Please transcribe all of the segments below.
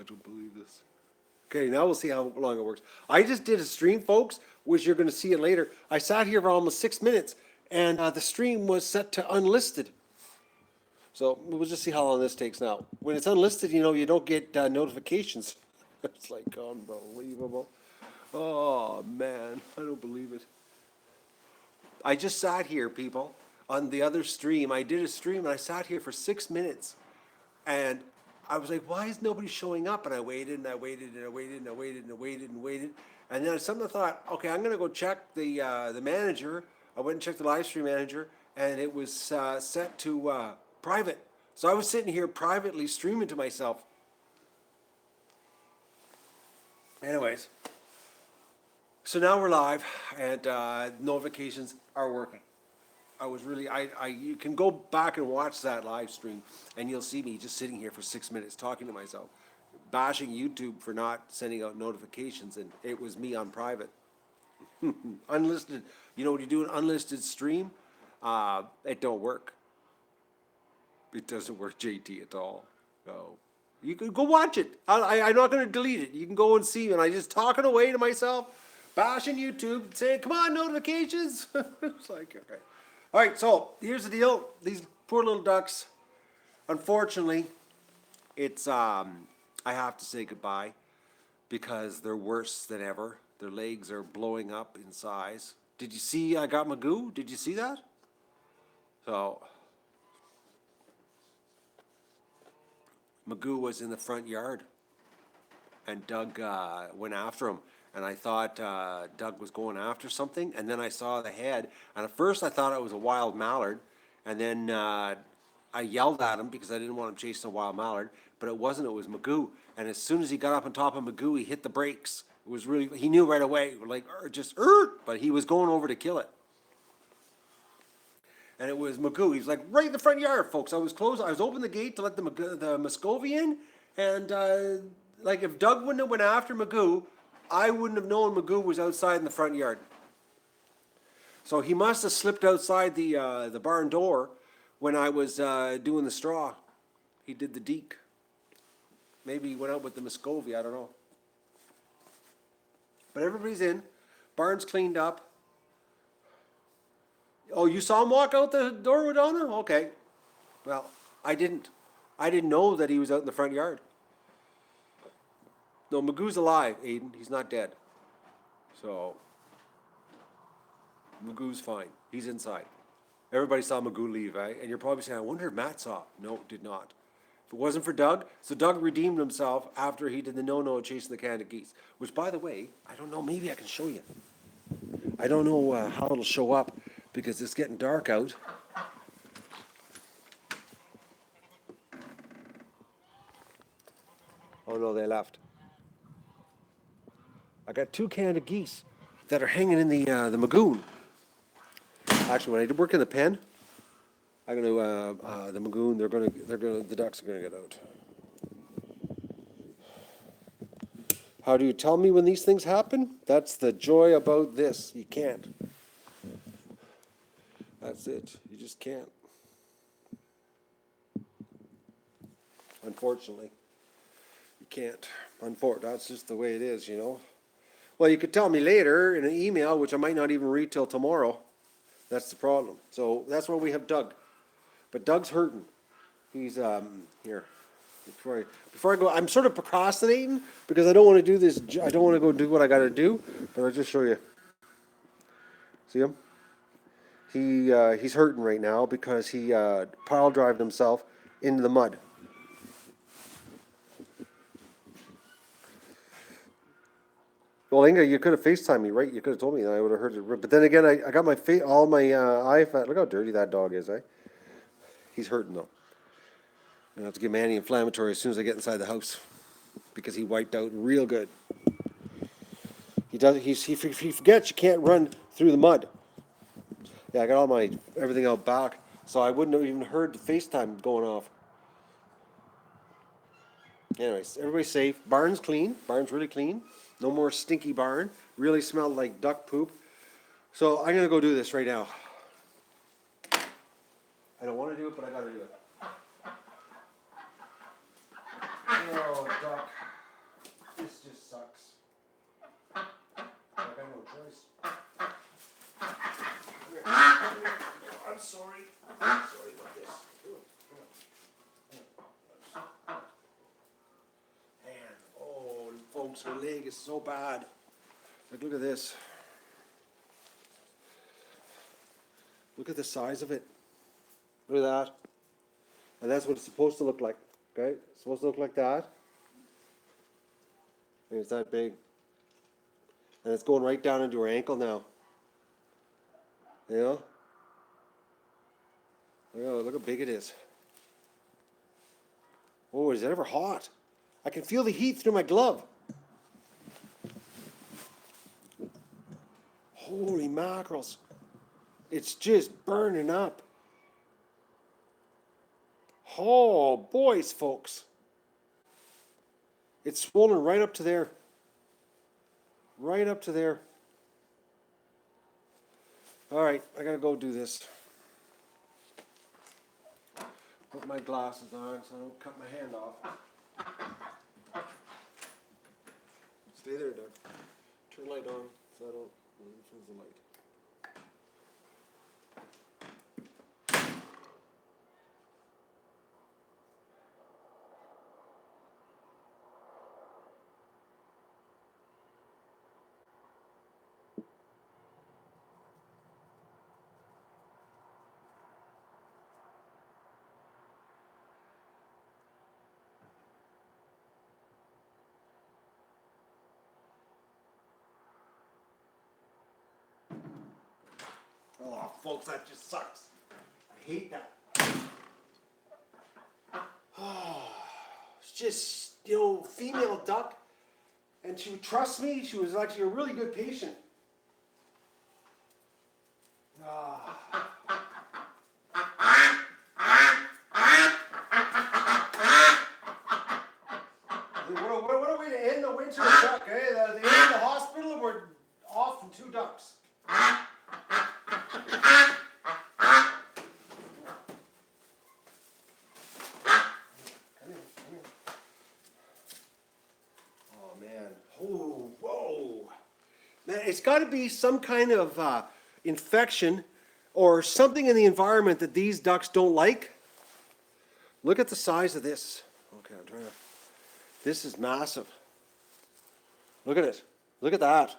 I don't believe this. Okay, now we'll see how long it works. I just did a stream, folks, which you're going to see it later. I sat here for almost 6 minutes, and the stream was set to unlisted. So we'll just see how long this takes now. When it's unlisted, you know, you don't get notifications. It's like unbelievable. Oh, man, I don't believe it. I just sat here, people, on the other stream. I did a stream, and I sat here for 6 minutes. And I was like, why is nobody showing up? And I waited, and I waited, and I waited, and I waited, and I waited, and waited. And then suddenly I thought, okay, I'm going to go check the manager. I went and checked the live stream manager, and it was set to private. So I was sitting here privately streaming to myself. Anyways, so now we're live, and notifications are working. I was really, you can go back and watch that live stream, and you'll see me just sitting here for 6 minutes talking to myself, bashing YouTube for not sending out notifications, and it was me on private. Unlisted, you know, when you do an unlisted stream, it don't work. It doesn't work, JT, at all. No. You can go watch it. I'm not going to delete it. You can go and see, and I just talking away to myself, bashing YouTube, saying, come on, notifications. It's like, okay. All right, so here's the deal. These poor little ducks, unfortunately, it's, I have to say goodbye because they're worse than ever. Their legs are blowing up in size. Did you see I got Magoo? Did you see that? So, Magoo was in the front yard, and Doug went after him. And I thought Doug was going after something, and then I saw the head, and at first I thought it was a wild mallard, and then I yelled at him because I didn't want him chasing a wild mallard, but it wasn't, it was Magoo. And as soon as he got up on top of Magoo, he hit the brakes. It was really, he knew right away, like, but he was going over to kill it. And it was Magoo. He was like right in the front yard, folks. I was opening the gate to let the Muscovy in, and like if Doug wouldn't have went after Magoo, I wouldn't have known Magoo was outside in the front yard. So he must have slipped outside the barn door when I was doing the straw. He did the deke. Maybe he went out with the Muscovy, I don't know. But everybody's in. Barn's cleaned up. Oh, you saw him walk out the door with Donna? Okay. Well, I didn't. I didn't know that he was out in the front yard. No, Magoo's alive, Aiden. He's not dead. So, Magoo's fine. He's inside. Everybody saw Magoo leave, eh? And you're probably saying, I wonder if Matt saw. No, did not. If it wasn't for Doug, so Doug redeemed himself after he did the no-no chasing the Canada geese. Which, by the way, I don't know, maybe I can show you. I don't know how it'll show up because it's getting dark out. Oh no, they left. I got 2 Canada geese that are hanging in the Magoon. Actually, when I work in the pen, I'm gonna the Magoon. The ducks are gonna get out. How do you tell me when these things happen? That's the joy about this. You can't. That's it. You just can't. Unfortunately, you can't. That's just the way it is, you know. Well, you could tell me later in an email, which I might not even read till tomorrow. That's the problem. So that's why we have Doug. But Doug's hurting. He's here. Before I go, I'm sort of procrastinating because I don't want to do this. I don't want to go do what I got to do. But I'll just show you. See him? He's hurting right now because he pile drived himself into the mud. Well, Inga, you could have FaceTimed me, right? You could have told me, and I would have heard it. But then again, I got my all my iPad. Look how dirty that dog is, eh? He's hurting though. I'm gonna have to give him anti-inflammatory as soon as I get inside the house because he wiped out real good. He forgets you can't run through the mud. Yeah, I got all my everything out back, so I wouldn't have even heard the FaceTime going off. Anyways, everybody's safe. Barn's clean. Barn's really clean. No more stinky barn. Really smelled like duck poop. So I'm going to go do this right now. I don't want to do it, but I got to do it. Oh, duck. Sorry about this. Man, oh, folks, her leg is so bad. Like, look at this. Look at the size of it. Look at that. And that's what it's supposed to look like. Okay? It's supposed to look like that. And it's that big. And it's going right down into her ankle now. You know? Look how big it is. Oh, is it ever hot? I can feel the heat through my glove. Holy mackerels. It's just burning up. Oh, boys, folks. It's swollen right up to there. Right up to there. All right, I gotta go do this. Put my glasses on so I don't cut my hand off. Stay there, Doug. Turn the light on so I don't lose the light. Oh, folks, that just sucks. I hate that. Oh, it's just, female duck. And she would trust me. She was actually a really good patient. What a way to end the winter with duck, eh? The end of the hospital, we're off from 2 ducks. Oh, whoa. Man, it's got to be some kind of infection or something in the environment that these ducks don't like. Look at the size of this. Okay, I'm trying to. This is massive. Look at it. Look at that.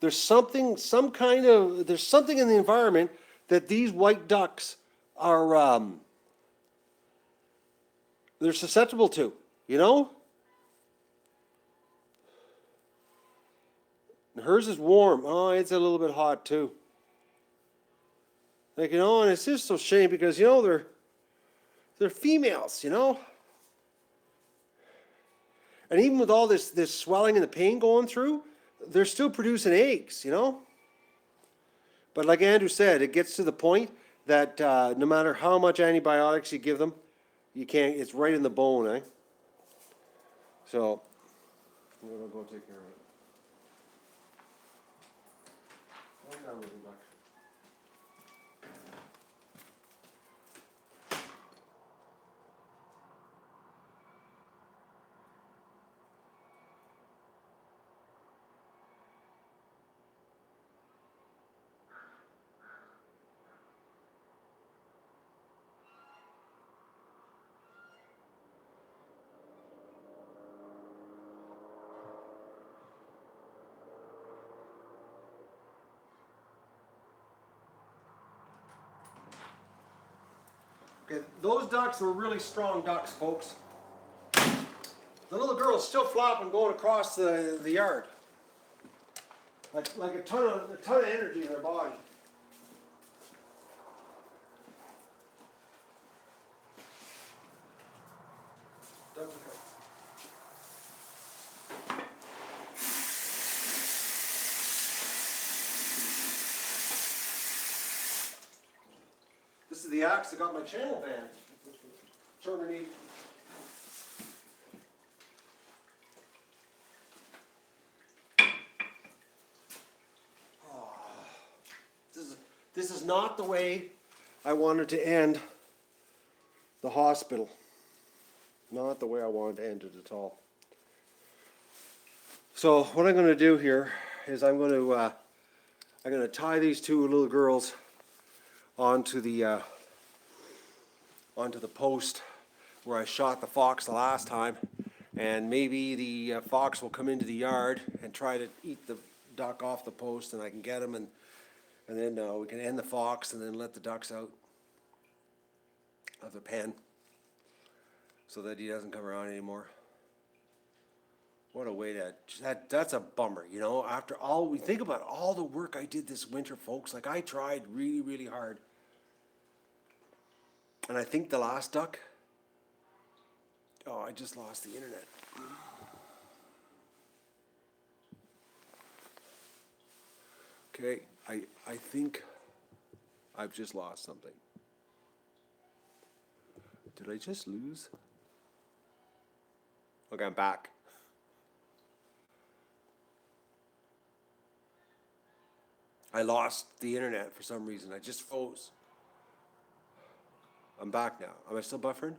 There's something in the environment that these white ducks are, they're susceptible to, And hers is warm. Oh, it's a little bit hot too. Like, and it's just so shame because, they're females, And even with all this swelling and the pain going through, they're still producing eggs, But like Andrew said, it gets to the point that no matter how much antibiotics you give them, you can't, it's right in the bone, eh? So, I'm going to go take care of it. Okay, those ducks were really strong ducks, folks. The little girl's still flopping going across the yard. Like a ton of energy in her body. This is the axe that got my channel banned. Terminate. This is not the way I wanted to end the hospital. Not the way I wanted to end it at all. So what I'm going to do here is I'm going to tie these 2 little girls onto the post where I shot the fox the last time, and maybe the fox will come into the yard and try to eat the duck off the post, and I can get him, and then we can end the fox and then let the ducks out of the pen so that he doesn't come around anymore. What a way that's a bummer, you know, after all, we think about all the work I did this winter, folks. Like, I tried really, really hard. And I think the last duck, oh, I just lost the internet. Okay, I think I've just lost something. Did I just lose? Okay, I'm back. I lost the internet for some reason. I just froze. I'm back now. Am I still buffering?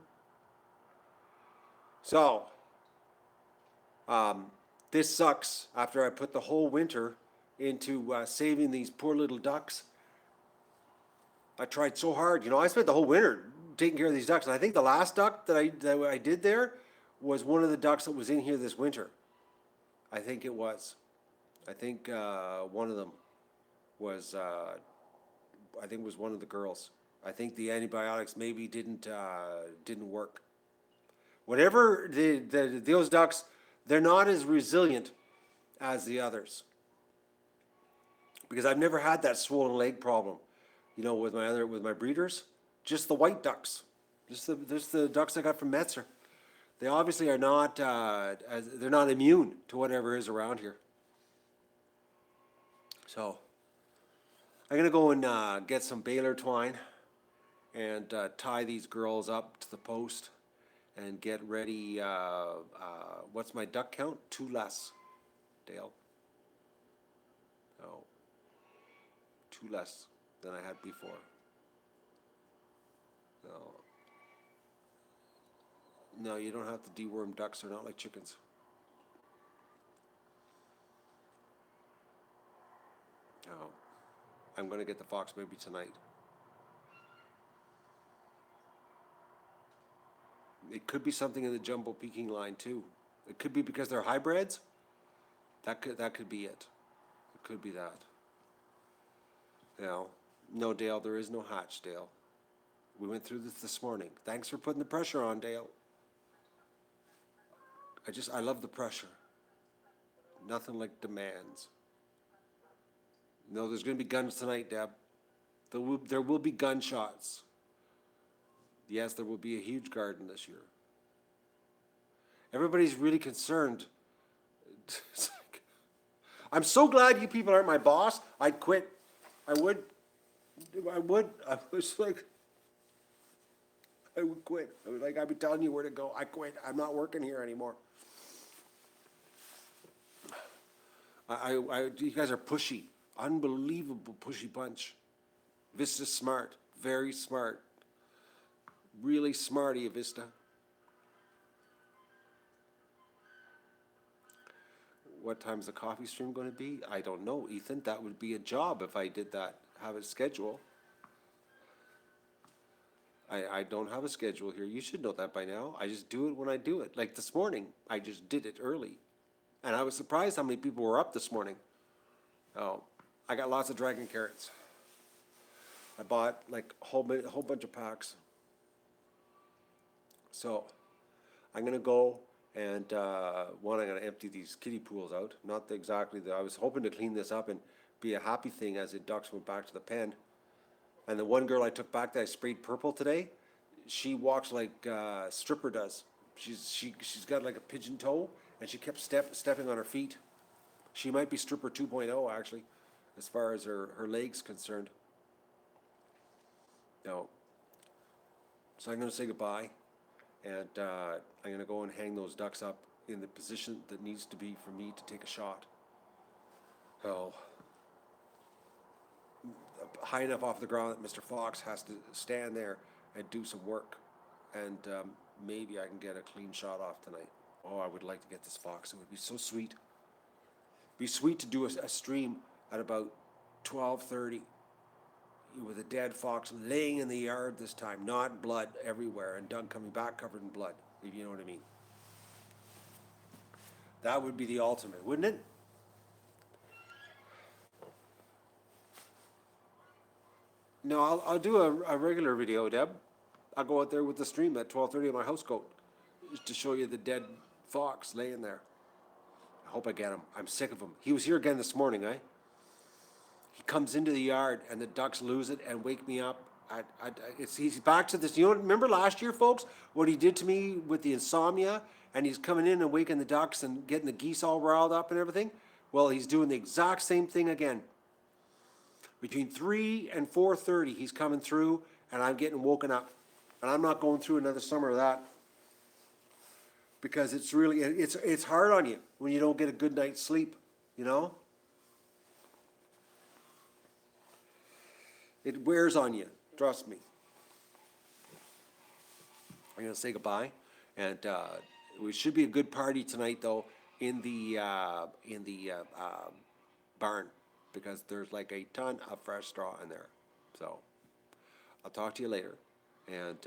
So, this sucks after I put the whole winter into saving these poor little ducks. I tried so hard. You know, I spent the whole winter taking care of these ducks. And I think the last duck that I did there was one of the ducks that was in here this winter. I think it was. I think one of them was, I think it was one of the girls. I think the antibiotics maybe didn't work. Whatever those ducks, they're not as resilient as the others. Because I've never had that swollen leg problem, you know, with my breeders. Just the white ducks, just the ducks I got from Metzer. They obviously are not, they're not immune to whatever is around here. So I'm gonna go and get some baler twine and tie these girls up to the post and get ready. What's my duck count? 2 less, Dale. Oh, 2 less than I had before. No, you don't have to deworm ducks. They're not like chickens. No, I'm going to get the fox maybe tonight. It could be something in the jumbo peking line too. It could be because they're hybrids. That could be it. It could be that. No, Dale, there is no hatch, Dale. We went through this morning. Thanks for putting the pressure on, Dale. I love the pressure. Nothing like demands. No, there's going to be guns tonight, Deb. There will be gunshots. Yes, there will be a huge garden this year. Everybody's really concerned. I'm so glad you people aren't my boss. I'd quit. I would. I was like, I would quit. I'd be telling you where to go. I quit. I'm not working here anymore. You guys are pushy. Unbelievable pushy bunch. Vista's smart. Very smart. Really smarty, Vista. What time's the coffee stream going to be? I don't know, Ethan. That would be a job if I did that. Have a schedule. I don't have a schedule here. You should know that by now. I just do it when I do it. Like this morning, I just did it early. And I was surprised how many people were up this morning. Oh, I got lots of dragon carrots. I bought like a whole bunch of packs. So I'm going to go and, I'm going to empty these kiddie pools out. Not exactly I was hoping to clean this up and be a happy thing as the ducks went back to the pen. And the one girl I took back that I sprayed purple today, she walks like Stripper does. She's got like a pigeon toe, and she kept stepping on her feet. She might be Stripper 2.0 actually, as far as her legs concerned. No. So I'm going to say goodbye, and I'm going to go and hang those ducks up in the position that needs to be for me to take a shot. Oh. High enough off the ground that Mr. Fox has to stand there and do some work, and maybe I can get a clean shot off tonight. Oh, I would like to get this fox. It would be so sweet. It'd be sweet to do a stream at about 12:30. with a dead fox laying in the yard this time, not blood everywhere, and Doug coming back covered in blood, if you know what I mean. That would be the ultimate, wouldn't it? No, I'll do a regular video, Deb. I'll go out there with the stream at 12:30 on my houseboat, just to show you the dead fox laying there. I hope I get him. I'm sick of him. He was here again this morning, eh? He comes into the yard and the ducks lose it and wake me up. He's back to this. You know, remember last year, folks, what he did to me with the insomnia? And he's coming in and waking the ducks and getting the geese all riled up and everything? Well, he's doing the exact same thing again. Between 3 and 4:30, he's coming through and I'm getting woken up. And I'm not going through another summer of that. Because it's really, it's hard on you when you don't get a good night's sleep, you know? It wears on you, trust me. I'm gonna say goodbye, and it should be a good party tonight, though, in the barn, because there's like a ton of fresh straw in there. So I'll talk to you later, and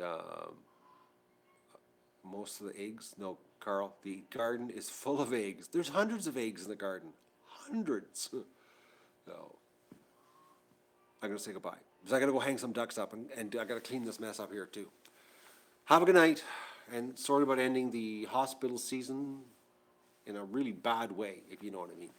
most of the eggs, no, Carl, the garden is full of eggs. There's hundreds of eggs in the garden, hundreds. So I'm gonna say goodbye. Because I gotta go hang some ducks up and I gotta clean this mess up here too. Have a good night, and sorry about ending the hospital season in a really bad way, if you know what I mean.